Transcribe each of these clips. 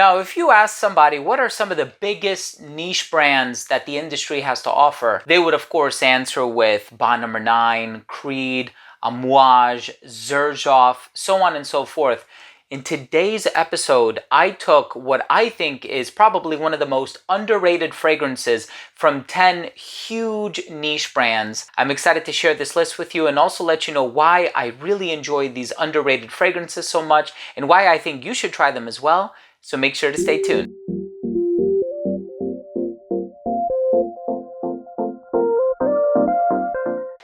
Now, if you ask somebody what are some of the biggest niche brands that the industry has to offer, they would of course answer with Bond Number 9, Creed, Amouage, Xerjoff, so on and so forth. In today's episode, I took what I think is probably one of the most underrated fragrances from 10 huge niche brands. I'm excited to share this list with you and also let you know why I really enjoy these underrated fragrances so much and why I think you should try them as well. So make sure to stay tuned.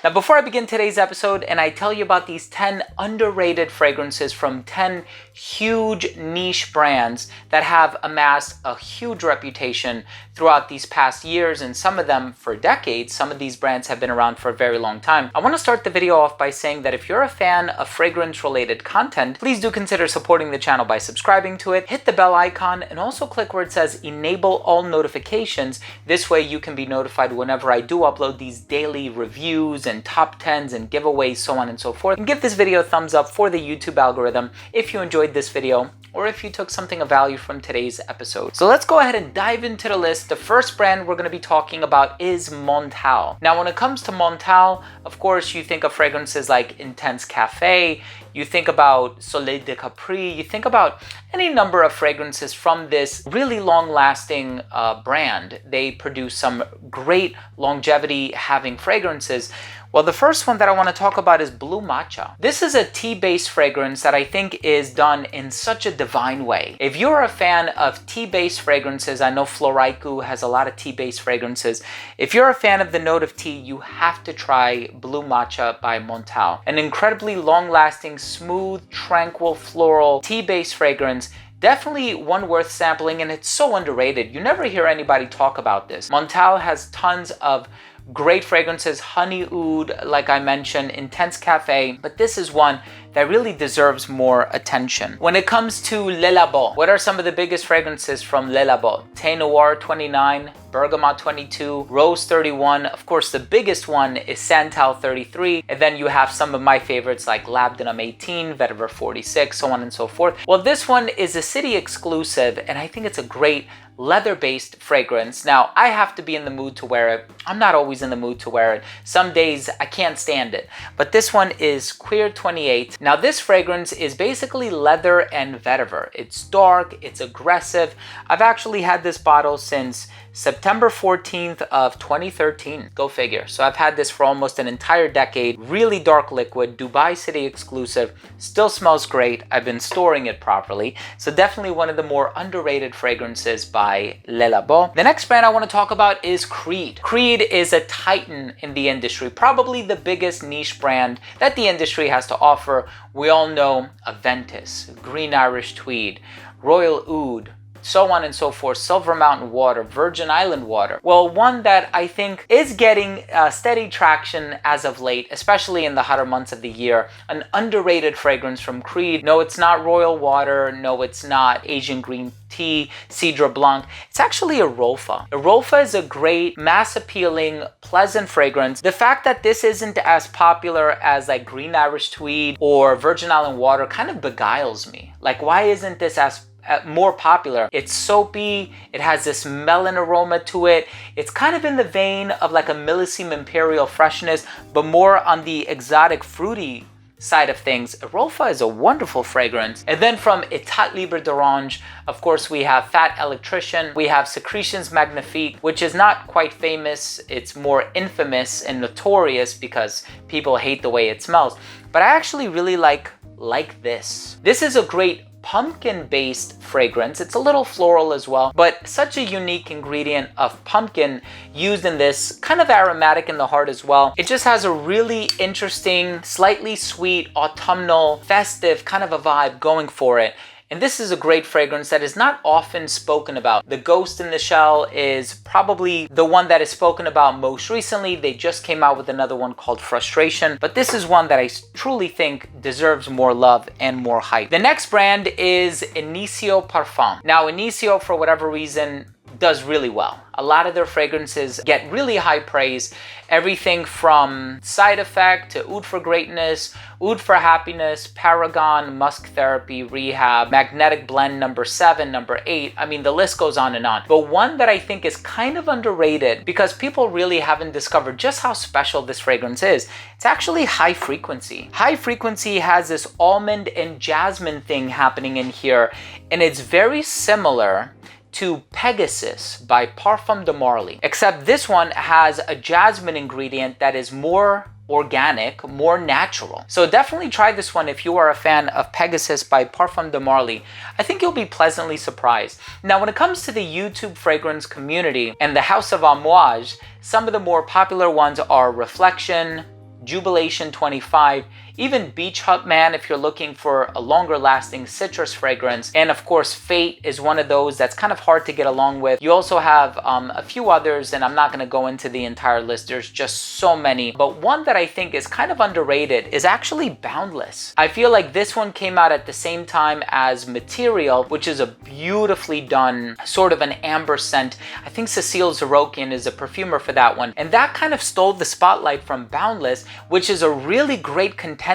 Now, before I begin today's episode and I tell you about these 10 underrated fragrances from 10 huge niche brands that have amassed a huge reputation throughout these past years, and some of them for decades, some of these brands have been around for a very long time, I want to start the video off by saying that if you're a fan of fragrance-related content, please do consider supporting the channel by subscribing to it, hit the bell icon, and also click where it says enable all notifications. This way you can be notified whenever I do upload these daily reviews and top 10s and giveaways, so on and so forth. And give this video a thumbs up for the YouTube algorithm if you enjoyed this video or if you took something of value from today's episode. So let's go ahead and dive into the list. The first brand we're going to be talking about is Montblanc. Now, when it comes to Montblanc, of course, you think of fragrances like Intense Cafe, you think about Soleil de Capri, you think about any number of fragrances from this really long-lasting brand. They produce some great longevity having fragrances. Well, the first one that I want to talk about is Blue Matcha. This is a tea-based fragrance that I think is done in such a divine way. If you're a fan of tea-based fragrances, I know Floraiku has a lot of tea-based fragrances. If you're a fan of the note of tea, you have to try Blue Matcha by Montblanc. An incredibly long-lasting, smooth, tranquil, floral, tea-based fragrance. Definitely one worth sampling, and it's so underrated. You never hear anybody talk about this. Montblanc has tons of great fragrances, Honey Oud, like I mentioned, Intense Cafe, but this is one that really deserves more attention. When it comes to Le Labo, what are some of the biggest fragrances from Le Labo? Thé Noir 29, Bergamot 22, Rose 31. Of course, the biggest one is Santal 33. And then you have some of my favorites like Labdanum 18, Vetiver 46, so on and so forth. Well, this one is a city exclusive, and I think it's a great leather-based fragrance. Now, I have to be in the mood to wear it. I'm not always in the mood to wear it. Some days I can't stand it. But this one is Queer 28. Now, this fragrance is basically leather and vetiver. It's dark, it's aggressive. I've actually had this bottle since September 14th of 2013. Go figure. So I've had this for almost an entire decade. Really dark liquid, Dubai City exclusive. Still smells great. I've been storing it properly. So definitely one of the more underrated fragrances by Le Labo. The next brand I want to talk about is Creed. Creed is a titan in the industry, probably the biggest niche brand that the industry has to offer. We all know Aventus, Green Irish Tweed, Royal Oud, so on and so forth, Silver Mountain Water, Virgin Island Water. Well, one that I think is getting steady traction as of late, especially in the hotter months of the year, an underrated fragrance from Creed. No, it's not Royal Water. No, it's not Asian Green Tea, Cidre Blanc. It's actually a Roja. A Roja is a great, mass-appealing, pleasant fragrance. The fact that this isn't as popular as like Green Irish Tweed or Virgin Island Water kind of beguiles me. Like, why isn't this as more popular? It's soapy, it has this melon aroma to it. It's kind of in the vein of like a Millésime Imperial freshness, but more on the exotic fruity side of things. Roja is a wonderful fragrance. And then from Etat Libre d'Orange, of course, we have Fat Electrician, we have Secretions Magnifique, which is not quite famous. It's more infamous and notorious because people hate the way it smells. But I actually really like this. This is a great pumpkin-based fragrance. It's a little floral as well, but such a unique ingredient of pumpkin used in this, kind of aromatic in the heart as well. It just has a really interesting, slightly sweet, autumnal, festive kind of a vibe going for it. And this is a great fragrance that is not often spoken about. The Ghost in the Shell is probably the one that is spoken about most recently. They just came out with another one called Frustration, but this is one that I truly think deserves more love and more hype. The next brand is Initio Parfum. Now, Initio, for whatever reason, does really well. A lot of their fragrances get really high praise. Everything from Side Effect to Oud for Greatness, Oud for Happiness, Paragon, Musk Therapy, Rehab, Magnetic Blend number 7, number 8. I mean, the list goes on and on. But one that I think is kind of underrated because people really haven't discovered just how special this fragrance is. It's actually High Frequency. High Frequency has this almond and jasmine thing happening in here, and it's very similar to Pegasus by Parfums de Marly, except this one has a jasmine ingredient that is more organic, more natural. So definitely try this one if you are a fan of Pegasus by Parfums de Marly. I think you'll be pleasantly surprised. Now, when it comes to the YouTube fragrance community and the House of Amouage, some of the more popular ones are Reflection, Jubilation 25, even Beach Hut Man if you're looking for a longer lasting citrus fragrance. And of course, Fate is one of those that's kind of hard to get along with. You also have a few others, and I'm not going to go into the entire list. There's just so many. But one that I think is kind of underrated is actually Boundless. I feel like this one came out at the same time as Material, which is a beautifully done sort of an amber scent. I think Cecile Zarokian is a perfumer for that one. And that kind of stole the spotlight from Boundless, which is a really great contender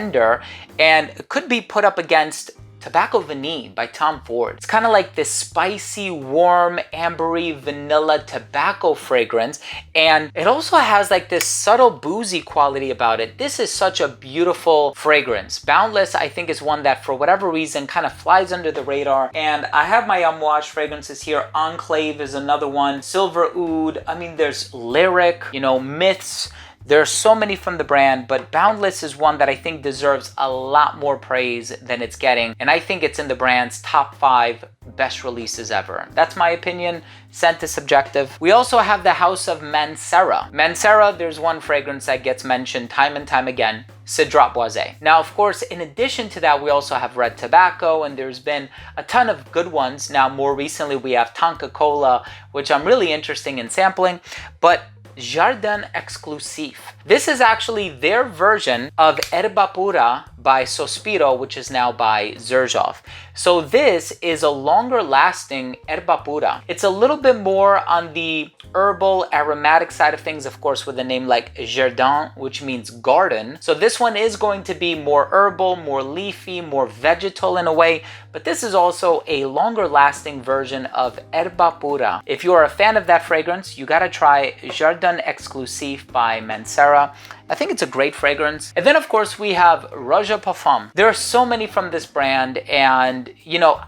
and could be put up against Tobacco Vanille by Tom Ford. It's kind of like this spicy, warm, ambery, vanilla tobacco fragrance, and it also has like this subtle boozy quality about it. This is such a beautiful fragrance. Boundless, I think, is one that for whatever reason kind of flies under the radar. And I have my Amouage fragrances here. Enclave is another one. Silver Oud. I mean, there's Lyric, you know, Myths. There are so many from the brand, but Boundless is one that I think deserves a lot more praise than it's getting. And I think it's in the brand's top 5 best releases ever. That's my opinion. Scent is subjective. We also have the House of Mancera. Mancera, there's one fragrance that gets mentioned time and time again, Cedrat Boisé. Now, of course, in addition to that, we also have Red Tobacco, and there's been a ton of good ones. Now, more recently, we have Tonka Cola, which I'm really interested in sampling, but Jardin Exclusif. This is actually their version of Erba Pura by Sospiro, which is now by Xerjoff. So this is a longer lasting Erba Pura. It's a little bit more on the herbal aromatic side of things, of course, with a name like Jardin, which means garden. So this one is going to be more herbal, more leafy, more vegetal in a way, but this is also a longer lasting version of Erba Pura. If you are a fan of that fragrance, you gotta try Jardin Exclusif by Mancera. I think it's a great fragrance. And then of course we have Roja Parfum. There are so many from this brand, and you know,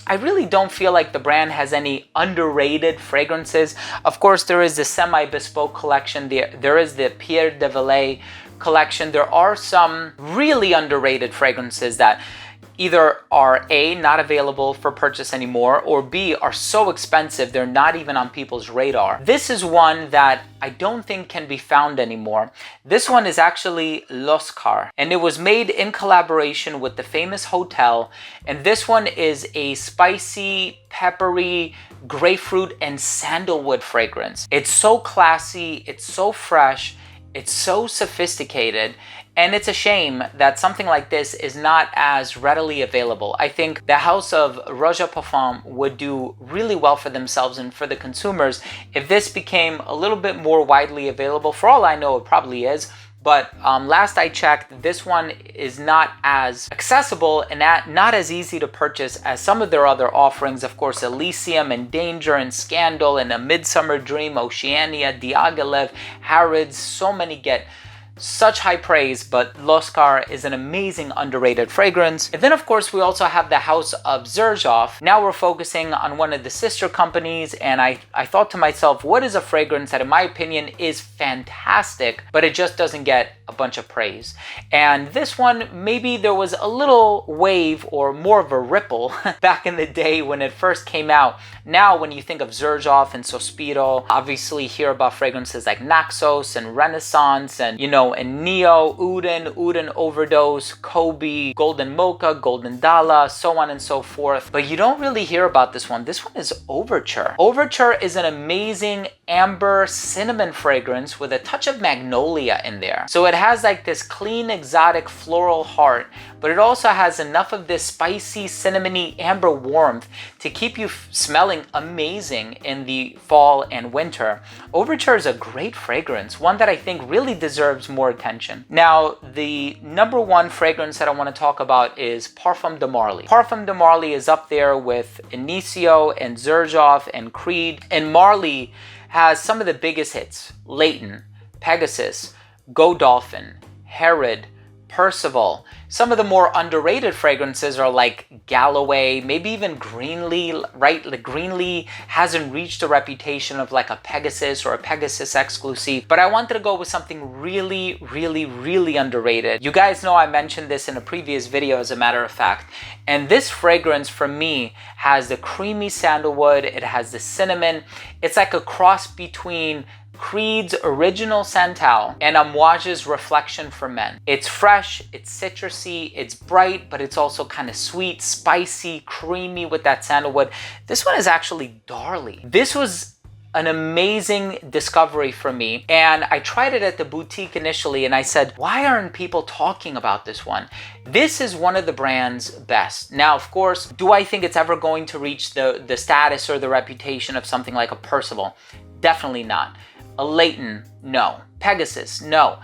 I really don't feel like the brand has any underrated fragrances. Of course, there is the semi-bespoke collection. There is the Pierre de Velay collection. There are some really underrated fragrances that either are A, not available for purchase anymore, or B, are so expensive they're not even on people's radar. This is one that I don't think can be found anymore. This one is actually L'Oscar, and it was made in collaboration with the famous hotel, and this one is a spicy, peppery, grapefruit and sandalwood fragrance. It's so classy, it's so fresh, it's so sophisticated, and it's a shame that something like this is not as readily available. I think the House of Roja Parfum would do really well for themselves and for the consumers if this became a little bit more widely available. For all I know, it probably is. But last I checked, this one is not as accessible and not as easy to purchase as some of their other offerings. Of course, Elysium and Danger and Scandal and A Midsummer Dream, Oceania, Diaghilev, Harrods, so many get such high praise, but L'Oscar is an amazing underrated fragrance. And then of course we also have the House of Xerjoff. Now we're focusing on one of the sister companies, and I thought to myself, what is a fragrance that in my opinion is fantastic, but it just doesn't get a bunch of praise? And this one, maybe there was a little wave or more of a ripple back in the day when it first came out. Now when you think of Xerjoff and Sospiro, obviously hear about fragrances like Naxos and Renaissance and, you know, and Neo, Uden Overdose, Kobe, Golden Mocha, Golden Dala, so on and so forth. But you don't really hear about this one. This one is Overture. Overture is an amazing amber cinnamon fragrance with a touch of magnolia in there. So it has like this clean, exotic floral heart, but it also has enough of this spicy, cinnamony, amber warmth to keep you smelling amazing in the fall and winter. Overture is a great fragrance, one that I think really deserves more attention. Now, the number one fragrance that I want to talk about is Parfum de Marly. Parfum de Marly is up there with Inicio and Xerjoff and Creed. And Marly has some of the biggest hits: Leighton, Pegasus, Go Dolphin, Herod, Percival. Some of the more underrated fragrances are like Galloway, maybe even Greenlee, right? Like Greenlee hasn't reached a reputation of like a Pegasus or a Pegasus exclusive, but I wanted to go with something really, really, really underrated. You guys know I mentioned this in a previous video, as a matter of fact, and this fragrance for me has the creamy sandalwood, it has the cinnamon, it's like a cross between Creed's original Santal and Amouage's Reflection for Men. It's fresh, it's citrusy, it's bright, but it's also kind of sweet, spicy, creamy with that sandalwood. This one is actually Darly. This was an amazing discovery for me, and I tried it at the boutique initially and I said, why aren't people talking about this one? This is one of the brand's best. Now, of course, do I think it's ever going to reach the status or the reputation of something like a Percival? Definitely not. A Leighton, no. Pegasus, no.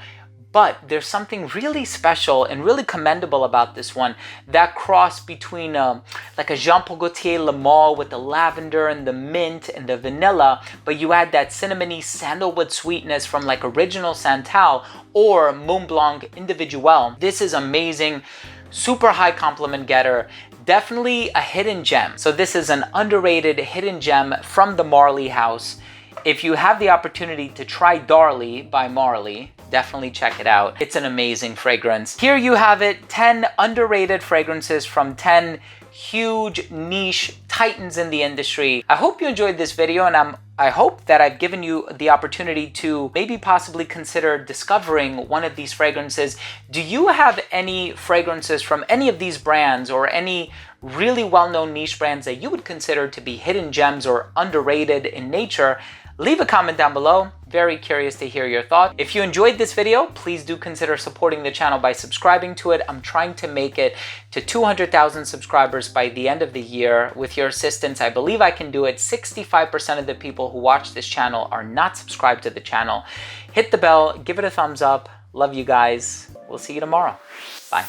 But there's something really special and really commendable about this one. That cross between like a Jean Paul Gaultier Le Male with the lavender and the mint and the vanilla, but you add that cinnamony sandalwood sweetness from like original Santal or Montblanc Individuel. This is amazing, super high compliment getter. Definitely a hidden gem. So this is an underrated hidden gem from the Marly house. If you have the opportunity to try Darly by Marly, definitely check it out. It's an amazing fragrance. Here you have it, 10 underrated fragrances from 10 huge niche titans in the industry. I hope you enjoyed this video, and I hope that I've given you the opportunity to maybe possibly consider discovering one of these fragrances. Do you have any fragrances from any of these brands or any really well-known niche brands that you would consider to be hidden gems or underrated in nature? Leave a comment down below. Very curious to hear your thoughts. If you enjoyed this video, please do consider supporting the channel by subscribing to it. I'm trying to make it to 200,000 subscribers by the end of the year. With your assistance, I believe I can do it. 65% of the people who watch this channel are not subscribed to the channel. Hit the bell, give it a thumbs up. Love you guys. We'll see you tomorrow. Bye.